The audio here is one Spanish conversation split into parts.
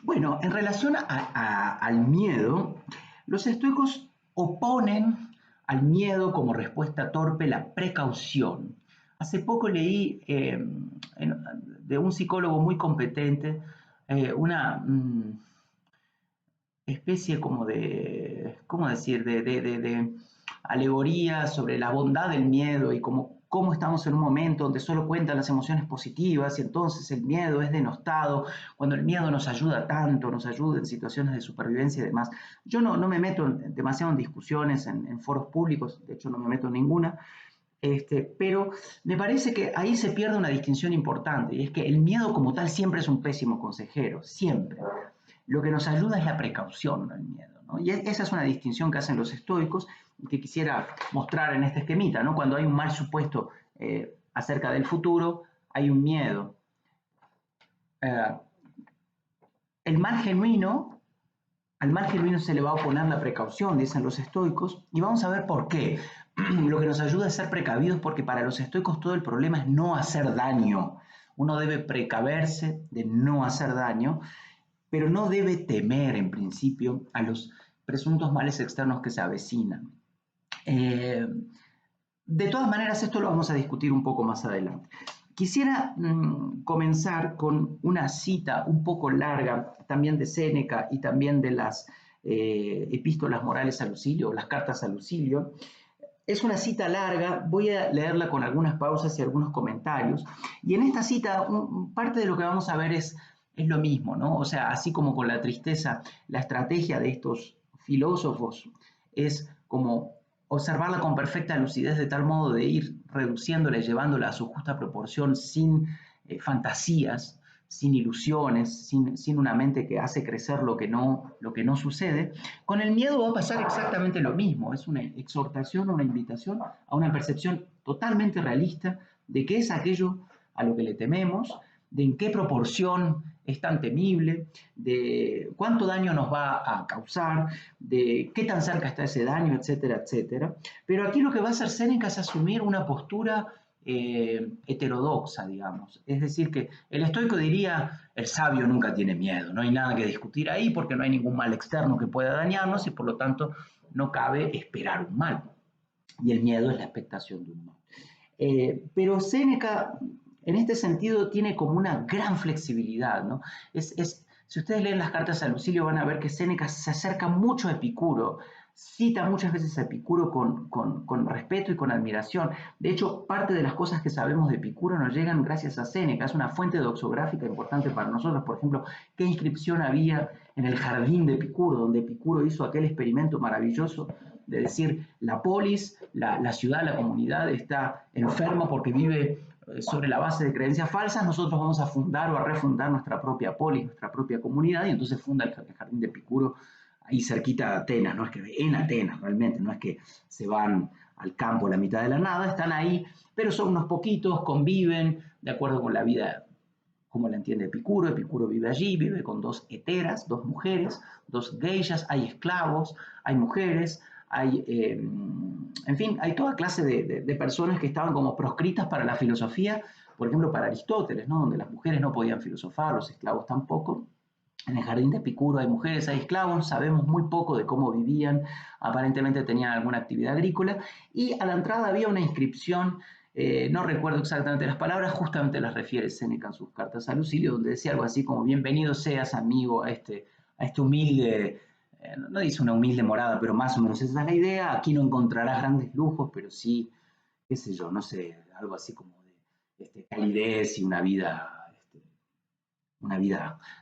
Bueno, en relación al miedo, los estoicos oponen al miedo como respuesta torpe la precaución. Hace poco leí de un psicólogo muy competente una especie como de, ¿cómo decir?, de alegoría sobre la bondad del miedo y cómo estamos en un momento donde solo cuentan las emociones positivas y entonces el miedo es denostado, cuando el miedo nos ayuda tanto, nos ayuda en situaciones de supervivencia y demás. Yo no me meto demasiado en discusiones, en foros públicos, de hecho no me meto en ninguna, pero me parece que ahí se pierde una distinción importante, y es que el miedo como tal siempre es un pésimo consejero, siempre. Lo que nos ayuda es la precaución, no el miedo, ¿no? Y esa es una distinción que hacen los estoicos y que quisiera mostrar en este esquemita, ¿no? Cuando hay un mal supuesto acerca del futuro, hay un miedo. Eh, el mal genuino, al mal genuino se le va a oponer la precaución, dicen los estoicos, y vamos a ver por qué. Lo que nos ayuda a ser precavidos, porque para los estoicos todo el problema es no hacer daño. Uno debe precaverse de no hacer daño, pero no debe temer en principio a los presuntos males externos que se avecinan. De todas maneras, esto lo vamos a discutir un poco más adelante. Quisiera comenzar con una cita un poco larga, también de Séneca y también de las epístolas morales a Lucilio, o las cartas a Lucilio. Es una cita larga, voy a leerla con algunas pausas y algunos comentarios. Y en esta cita, parte de lo que vamos a ver es lo mismo, ¿no? O sea, así como con la tristeza, la estrategia de estos filósofos es como observarla con perfecta lucidez, de tal modo de ir reduciéndola y llevándola a su justa proporción sin fantasías, sin ilusiones, sin una mente que hace crecer lo que no sucede. Con el miedo va a pasar exactamente lo mismo, es una exhortación, una invitación a una percepción totalmente realista de qué es aquello a lo que le tememos, de en qué proporción es tan temible, de cuánto daño nos va a causar, de qué tan cerca está ese daño, etcétera, etcétera. Pero aquí lo que va a hacer Séneca es asumir una postura heterodoxa, digamos. Es decir, que el estoico diría, el sabio nunca tiene miedo, no hay nada que discutir ahí porque no hay ningún mal externo que pueda dañarnos y por lo tanto no cabe esperar un mal. Y el miedo es la expectación de un mal. Pero Séneca, en este sentido, tiene como una gran flexibilidad, ¿no? Si ustedes leen las cartas a Lucilio van a ver que Séneca se acerca mucho a Epicuro, cita muchas veces a Epicuro con respeto y con admiración. De hecho, parte de las cosas que sabemos de Epicuro nos llegan gracias a Séneca. Es una fuente doxográfica importante para nosotros. Por ejemplo, qué inscripción había en el jardín de Epicuro, donde Epicuro hizo aquel experimento maravilloso de decir, la polis, la ciudad, la comunidad está enferma porque vive sobre la base de creencias falsas, nosotros vamos a fundar o a refundar nuestra propia polis, nuestra propia comunidad, y entonces funda el jardín de Epicuro ahí cerquita de Atenas, no es que en Atenas realmente, no es que se van al campo a la mitad de la nada, están ahí, pero son unos poquitos, conviven de acuerdo con la vida como la entiende Epicuro. Epicuro vive allí, vive con dos heteras, dos mujeres, dos geishas, hay esclavos, hay mujeres, hay, en fin, hay toda clase de personas que estaban como proscritas para la filosofía, por ejemplo, para Aristóteles, ¿no? Donde las mujeres no podían filosofar, los esclavos tampoco. En el jardín de Epicuro hay mujeres, hay esclavos, sabemos muy poco de cómo vivían, aparentemente tenían alguna actividad agrícola, y a la entrada había una inscripción, no recuerdo exactamente las palabras, justamente las refiere Séneca en sus cartas a Lucilio, donde decía algo así como, bienvenido seas amigo a este humilde, no dice una humilde morada, pero más o menos esa es la idea, aquí no encontrarás grandes lujos, pero sí, qué sé yo, no sé, algo así como de calidez y una vida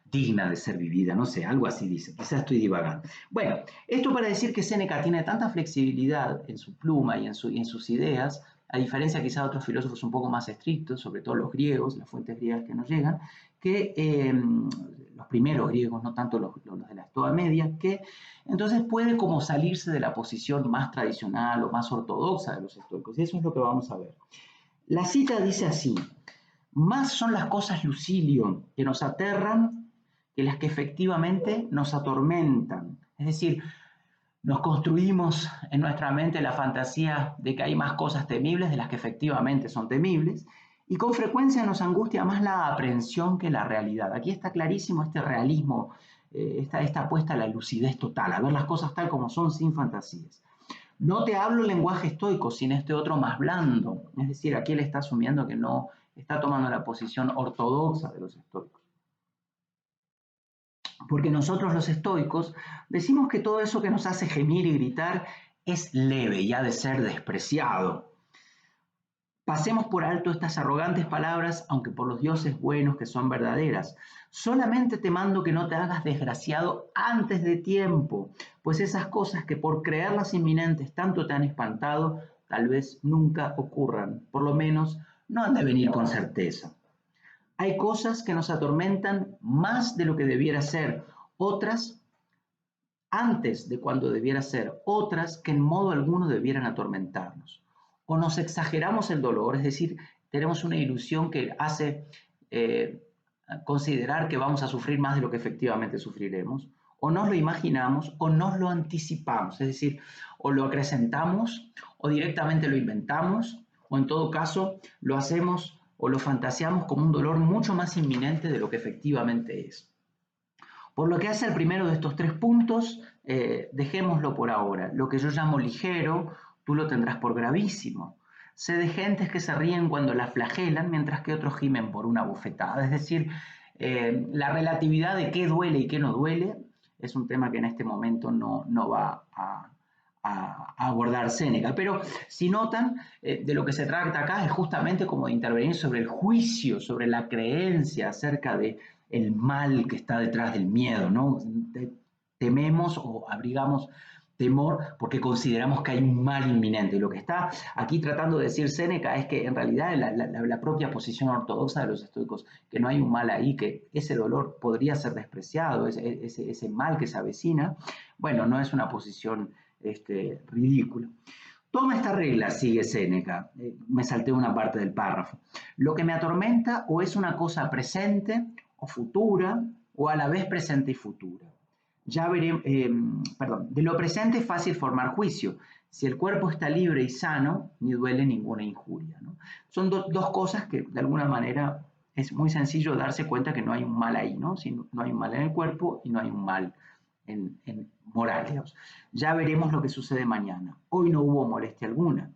digna de ser vivida, no sé, algo así dice, quizás estoy divagando. Bueno, esto para decir que Séneca tiene tanta flexibilidad en su pluma y en sus ideas, a diferencia quizás de otros filósofos un poco más estrictos, sobre todo los griegos, las fuentes griegas que nos llegan, que los primeros griegos, no tanto los de la Estoa Media, que entonces puede como salirse de la posición más tradicional o más ortodoxa de los estoicos, y eso es lo que vamos a ver. La cita dice así: más son las cosas, Lucilio, que nos aterran que las que efectivamente nos atormentan. Es decir, nos construimos en nuestra mente la fantasía de que hay más cosas temibles de las que efectivamente son temibles, Y con frecuencia nos angustia más la aprehensión que la realidad. Aquí está clarísimo este realismo, esta apuesta a la lucidez total, a ver las cosas tal como son sin fantasías. No te hablo el lenguaje estoico, sino este otro más blando. Es decir, aquí él está asumiendo que no está tomando la posición ortodoxa de los estoicos. Porque nosotros los estoicos decimos que todo eso que nos hace gemir y gritar es leve y ha de ser despreciado. Pasemos por alto estas arrogantes palabras, aunque por los dioses buenos que son verdaderas. Solamente te mando que no te hagas desgraciado antes de tiempo, pues esas cosas que por creerlas inminentes tanto te han espantado, tal vez nunca ocurran, por lo menos no han de venir con certeza. Hay cosas que nos atormentan más de lo que debiera ser, otras antes de cuando debiera ser, otras que en modo alguno debieran atormentarnos. O nos exageramos el dolor, es decir, tenemos una ilusión que hace considerar que vamos a sufrir más de lo que efectivamente sufriremos, o nos lo imaginamos o nos lo anticipamos, es decir, o lo acrecentamos o directamente lo inventamos, o en todo caso lo hacemos o lo fantaseamos como un dolor mucho más inminente de lo que efectivamente es. Por lo que hace al primero de estos 3 puntos, dejémoslo por ahora. Lo que yo llamo ligero, tú lo tendrás por gravísimo. Sé de gentes que se ríen cuando la flagelan, mientras que otros gimen por una bofetada. Es decir, la relatividad de qué duele y qué no duele es un tema que en este momento no va a abordar Séneca. Pero si notan, de lo que se trata acá es justamente como de intervenir sobre el juicio, sobre la creencia acerca de el mal que está detrás del miedo, ¿no? Tememos o abrigamos temor porque consideramos que hay un mal inminente. Y lo que está aquí tratando de decir Séneca es que en realidad la propia posición ortodoxa de los estoicos, que no hay un mal ahí, que ese dolor podría ser despreciado, ese mal que se avecina, bueno, no es una posición ridícula. Toma esta regla, sigue Séneca, me salté una parte del párrafo. Lo que me atormenta o es una cosa presente o futura, o a la vez presente y futura. Ya veremos, de lo presente es fácil formar juicio. Si el cuerpo está libre y sano, ni duele ninguna injuria, ¿no? Son dos cosas que de alguna manera es muy sencillo darse cuenta que no hay un mal ahí, ¿no? Si no hay un mal en el cuerpo y no hay un mal en moral, digamos. Ya veremos lo que sucede mañana. Hoy no hubo molestia alguna.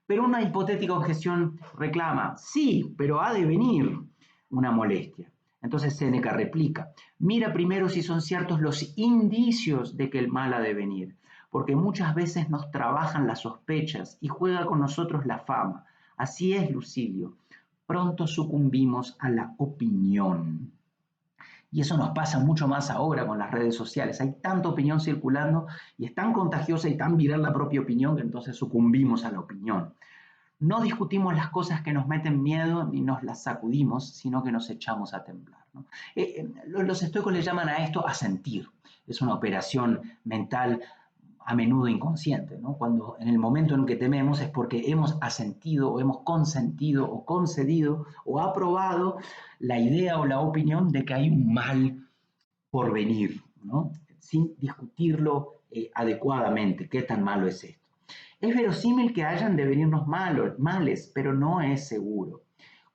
Pero una hipotética objeción reclama, sí, pero ha de venir una molestia. Entonces Séneca replica, mira primero si son ciertos los indicios de que el mal ha de venir, porque muchas veces nos trabajan las sospechas y juega con nosotros la fama. Así es, Lucilio, pronto sucumbimos a la opinión. Y eso nos pasa mucho más ahora con las redes sociales. Hay tanta opinión circulando y es tan contagiosa y tan viral la propia opinión que entonces sucumbimos a la opinión. No discutimos las cosas que nos meten miedo ni nos las sacudimos, sino que nos echamos a temblar, ¿no? Los estoicos le llaman a esto asentir. Es una operación mental a menudo inconsciente, ¿no? Cuando en el momento en que tememos es porque hemos asentido o hemos consentido o concedido o aprobado la idea o la opinión de que hay un mal por venir, ¿no? Sin discutirlo adecuadamente. ¿Qué tan malo es esto? Es verosímil que hayan de venirnos males, pero no es seguro.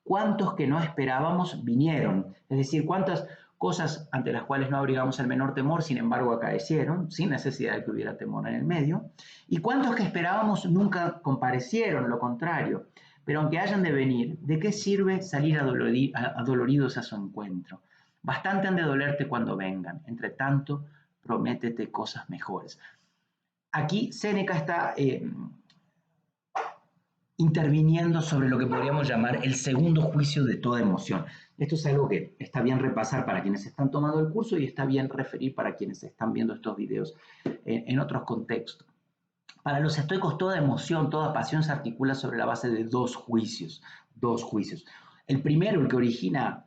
¿Cuántos que no esperábamos vinieron? Es decir, cuántas cosas ante las cuales no abrigamos el menor temor, sin embargo, acaecieron, sin necesidad de que hubiera temor en el medio. ¿Y cuántos que esperábamos nunca comparecieron? Lo contrario. Pero aunque hayan de venir, ¿de qué sirve salir adoloridos a su encuentro? Bastante han de dolerte cuando vengan. Entre tanto, prométete cosas mejores. Aquí Séneca está interviniendo sobre lo que podríamos llamar el segundo juicio de toda emoción. Esto es algo que está bien repasar para quienes están tomando el curso y está bien referir para quienes están viendo estos videos en otros contextos. Para los estoicos, toda emoción, toda pasión se articula sobre la base de dos juicios. El primero, el que origina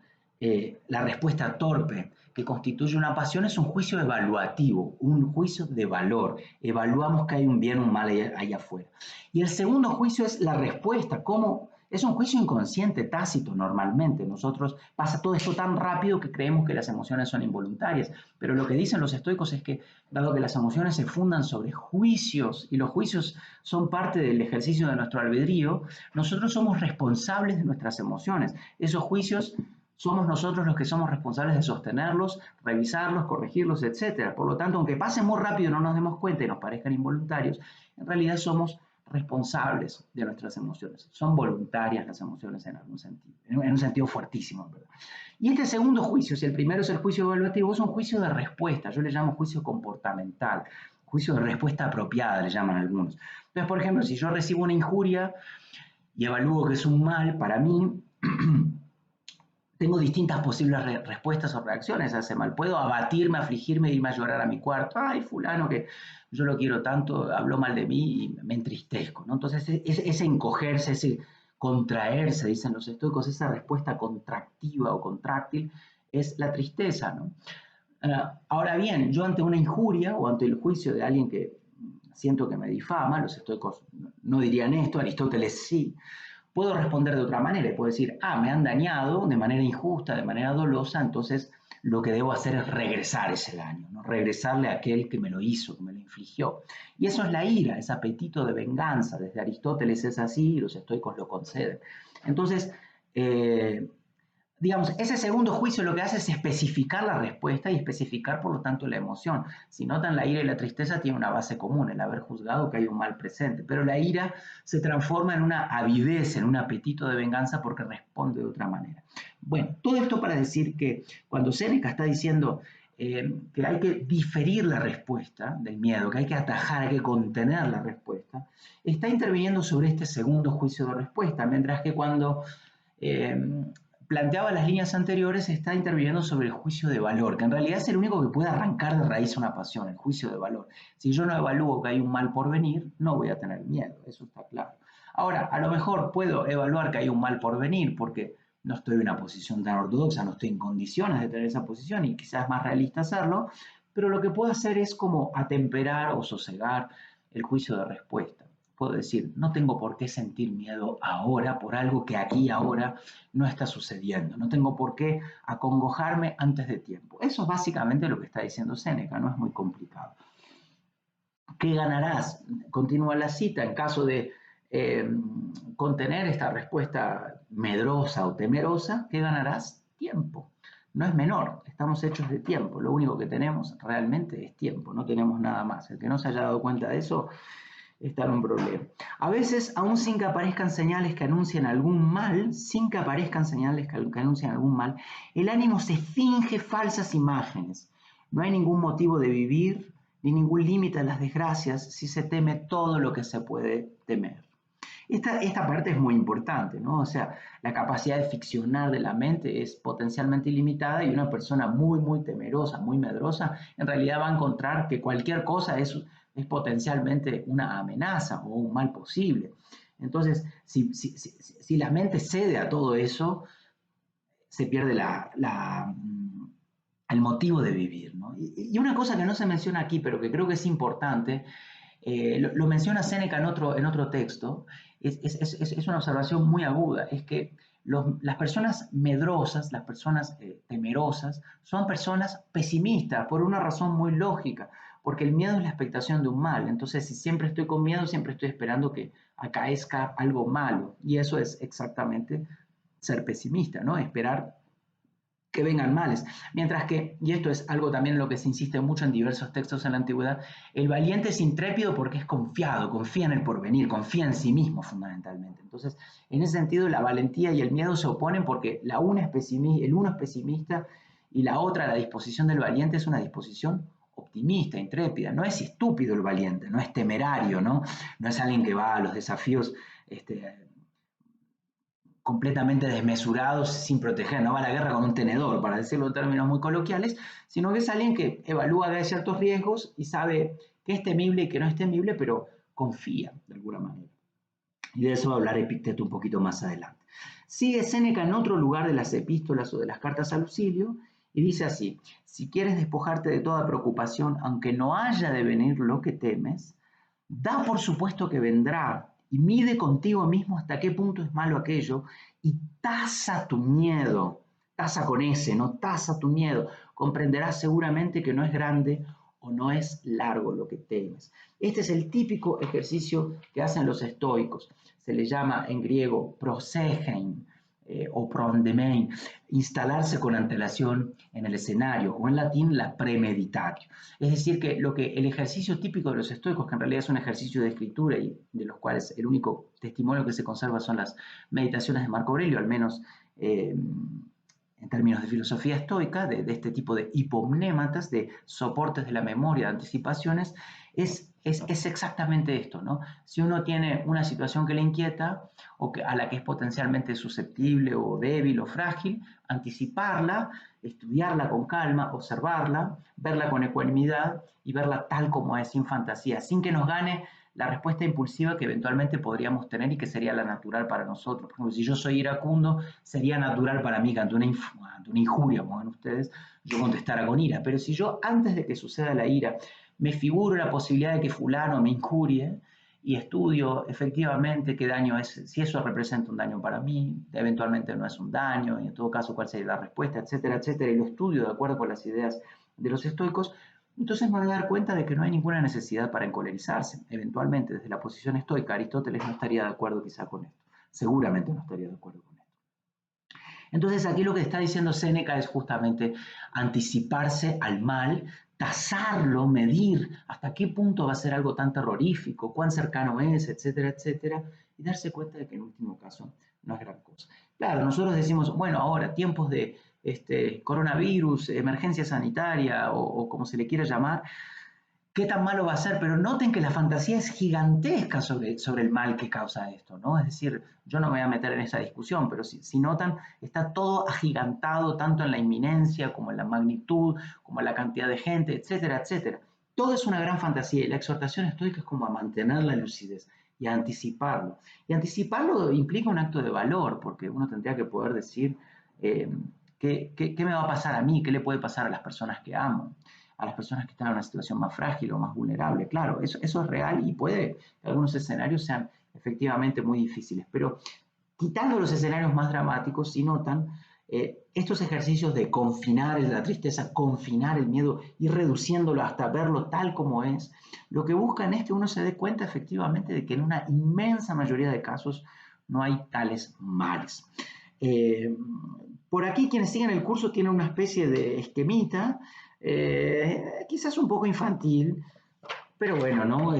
la respuesta torpe, que constituye una pasión, es un juicio evaluativo, un juicio de valor. Evaluamos que hay un bien o un mal allá afuera. Y el segundo juicio es la respuesta, cómo Es un juicio inconsciente, tácito normalmente. Nosotros pasa todo esto tan rápido que creemos que las emociones son involuntarias. Pero lo que dicen los estoicos es que, dado que las emociones se fundan sobre juicios y los juicios son parte del ejercicio de nuestro albedrío, nosotros somos responsables de nuestras emociones. Esos juicios somos nosotros los que somos responsables de sostenerlos, revisarlos, corregirlos, etc. Por lo tanto, aunque pasen muy rápido y no nos demos cuenta y nos parezcan involuntarios, en realidad somos responsables de nuestras emociones. Son voluntarias las emociones en algún sentido, en un sentido fuertísimo, ¿verdad? Y este segundo juicio, si el primero es el juicio evaluativo, es un juicio de respuesta. Yo le llamo juicio comportamental, juicio de respuesta apropiada, le llaman algunos. Entonces, por ejemplo, si yo recibo una injuria y evalúo que es un mal para mí, tengo distintas posibles respuestas o reacciones a ese mal. Puedo abatirme, afligirme, irme a llorar a mi cuarto. Ay, fulano, que yo lo quiero tanto, habló mal de mí y me entristezco, ¿no? Entonces, ese encogerse, ese contraerse, dicen los estoicos, esa respuesta contractiva o contráctil es la tristeza, ¿no? Ahora bien, yo ante una injuria o ante el juicio de alguien que siento que me difama, los estoicos no dirían esto, Aristóteles sí, puedo responder de otra manera y puedo decir, me han dañado de manera injusta, de manera dolosa, entonces lo que debo hacer es regresar ese daño, ¿no? Regresarle a aquel que me lo hizo, que me lo infligió. Y eso es la ira, ese apetito de venganza. Desde Aristóteles es así y los estoicos lo conceden. Entonces, digamos, ese segundo juicio lo que hace es especificar la respuesta y especificar, por lo tanto, la emoción. Si notan, la ira y la tristeza tienen una base común, el haber juzgado que hay un mal presente, pero la ira se transforma en una avidez, en un apetito de venganza porque responde de otra manera. Bueno, todo esto para decir que cuando Séneca está diciendo que hay que diferir la respuesta del miedo, que hay que atajar, hay que contener la respuesta, está interviniendo sobre este segundo juicio de respuesta, mientras que cuando planteaba las líneas anteriores, está interviniendo sobre el juicio de valor, que en realidad es el único que puede arrancar de raíz una pasión, el juicio de valor. Si yo no evalúo que hay un mal por venir, no voy a tener miedo, eso está claro. Ahora, a lo mejor puedo evaluar que hay un mal por venir porque no estoy en una posición tan ortodoxa, no estoy en condiciones de tener esa posición y quizás es más realista hacerlo, pero lo que puedo hacer es como atemperar o sosegar el juicio de respuesta. Puedo decir, no tengo por qué sentir miedo ahora por algo que aquí ahora no está sucediendo. No tengo por qué acongojarme antes de tiempo. Eso es básicamente lo que está diciendo Séneca, no es muy complicado. ¿Qué ganarás? Continúa la cita, en caso de contener esta respuesta medrosa o temerosa, ¿qué ganarás? Tiempo. No es menor, estamos hechos de tiempo. Lo único que tenemos realmente es tiempo, no tenemos nada más. El que no se haya dado cuenta de eso está en un problema. A veces, aún sin que aparezcan señales que anuncien algún mal, el ánimo se finge falsas imágenes. No hay ningún motivo de vivir, ni ningún límite a las desgracias, si se teme todo lo que se puede temer. Esta parte es muy importante, ¿no? O sea, la capacidad de ficcionar de la mente es potencialmente ilimitada y una persona muy, muy temerosa, muy medrosa, en realidad va a encontrar que cualquier cosa es potencialmente una amenaza o un mal posible. Entonces, si la mente cede a todo eso, se pierde el motivo de vivir, ¿no? Y una cosa que no se menciona aquí, pero que creo que es importante, lo menciona Séneca en otro texto, es una observación muy aguda, es que las personas medrosas, las personas temerosas, son personas pesimistas por una razón muy lógica, porque el miedo es la expectación de un mal. Entonces, si siempre estoy con miedo, siempre estoy esperando que acaezca algo malo. Y eso es exactamente ser pesimista, ¿no? Esperar que vengan males. Mientras que, y esto es algo también en lo que se insiste mucho en diversos textos en la antigüedad, el valiente es intrépido porque es confiado, confía en el porvenir, confía en sí mismo fundamentalmente. Entonces, en ese sentido, la valentía y el miedo se oponen porque el uno es pesimista y la otra, la disposición del valiente, es una disposición optimista, intrépida. No es estúpido el valiente, no es temerario, no es alguien que va a los desafíos completamente desmesurados sin proteger, no va a la guerra con un tenedor, para decirlo en términos muy coloquiales, sino que es alguien que evalúa que hay ciertos riesgos y sabe que es temible y que no es temible, pero confía de alguna manera. Y de eso va a hablar Epicteto un poquito más adelante. Sigue Séneca en otro lugar de las epístolas o de las cartas a Lucilio y dice así: si quieres despojarte de toda preocupación, aunque no haya de venir lo que temes, da por supuesto que vendrá y mide contigo mismo hasta qué punto es malo aquello y tasa tu miedo, tasa con S, no tasa tu miedo, comprenderás seguramente que no es grande o no es largo lo que temes. Este es el típico ejercicio que hacen los estoicos, se le llama en griego prosegen, o prondemein, instalarse con antelación en el escenario, o en latín la premeditatio. Es decir, que el ejercicio típico de los estoicos, que en realidad es un ejercicio de escritura y de los cuales el único testimonio que se conserva son las meditaciones de Marco Aurelio, al menos en términos de filosofía estoica, de este tipo de hipomnématas, de soportes de la memoria, de anticipaciones, es exactamente esto, ¿no? Si uno tiene una situación que le inquieta o a la que es potencialmente susceptible o débil o frágil, anticiparla, estudiarla con calma, observarla, verla con ecuanimidad y verla tal como es, sin fantasía, sin que nos gane la respuesta impulsiva que eventualmente podríamos tener y que sería la natural para nosotros. Por ejemplo, si yo soy iracundo, sería natural para mí que ante una injuria, como ven ustedes, yo contestara con ira. Pero si yo, antes de que suceda la ira, me figuro la posibilidad de que fulano me injurie y estudio efectivamente qué daño es, si eso representa un daño para mí, eventualmente no es un daño, y en todo caso cuál sería la respuesta, etcétera, etcétera, y lo estudio de acuerdo con las ideas de los estoicos, entonces me voy a dar cuenta de que no hay ninguna necesidad para encolerizarse. Eventualmente, desde la posición estoica, Aristóteles no estaría de acuerdo quizá con esto. Seguramente no estaría de acuerdo con esto. Entonces aquí lo que está diciendo Séneca es justamente anticiparse al mal, tasarlo, medir hasta qué punto va a ser algo tan terrorífico, cuán cercano es, etcétera, etcétera, y darse cuenta de que en último caso no es gran cosa. Claro, nosotros decimos, bueno, ahora, tiempos de coronavirus, emergencia sanitaria o como se le quiera llamar, qué tan malo va a ser, pero noten que la fantasía es gigantesca sobre el mal que causa esto, ¿no? Es decir, yo no me voy a meter en esa discusión, pero si notan, está todo agigantado tanto en la inminencia como en la magnitud, como en la cantidad de gente, etcétera, etcétera. Todo es una gran fantasía y la exhortación estoica es como a mantener la lucidez y a anticiparlo. Y anticiparlo implica un acto de valor, porque uno tendría que poder decir ¿qué me va a pasar a mí? ¿Qué le puede pasar a las personas que amo? A las personas que están en una situación más frágil o más vulnerable. Claro, eso es real y puede que algunos escenarios sean efectivamente muy difíciles, pero quitando los escenarios más dramáticos, si notan, estos ejercicios de confinar la tristeza, confinar el miedo, ir reduciéndolo hasta verlo tal como es, lo que buscan es que uno se dé cuenta efectivamente de que en una inmensa mayoría de casos no hay tales males. Por aquí quienes siguen el curso tienen una especie de esquemita, quizás un poco infantil, pero bueno, ¿no?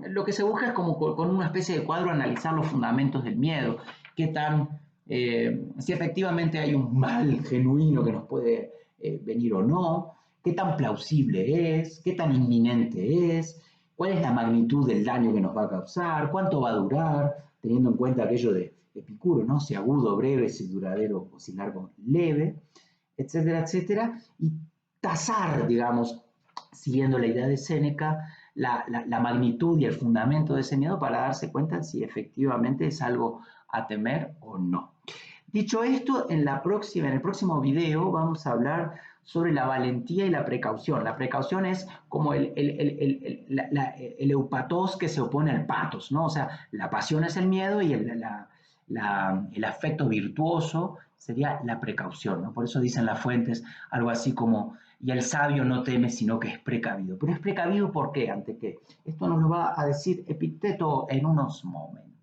Lo que se busca es como con una especie de cuadro analizar los fundamentos del miedo, qué tan, si efectivamente hay un mal genuino que nos puede venir o no, qué tan plausible es, qué tan inminente es, cuál es la magnitud del daño que nos va a causar, cuánto va a durar, teniendo en cuenta aquello de Epicuro, ¿no? Si agudo, breve, si duradero o si largo, leve, etcétera, etcétera, y tasar, digamos, siguiendo la idea de Séneca, la magnitud y el fundamento de ese miedo para darse cuenta si efectivamente es algo a temer o no. Dicho esto, en el próximo video vamos a hablar sobre la valentía y la precaución. La precaución es como el eupatos que se opone al patos, ¿no? O sea, la pasión es el miedo y el afecto virtuoso sería la precaución, ¿no? Por eso dicen las fuentes algo así como, y el sabio no teme sino que es precavido. Pero es precavido ¿por qué? ¿Ante qué? Esto nos lo va a decir Epicteto en unos momentos.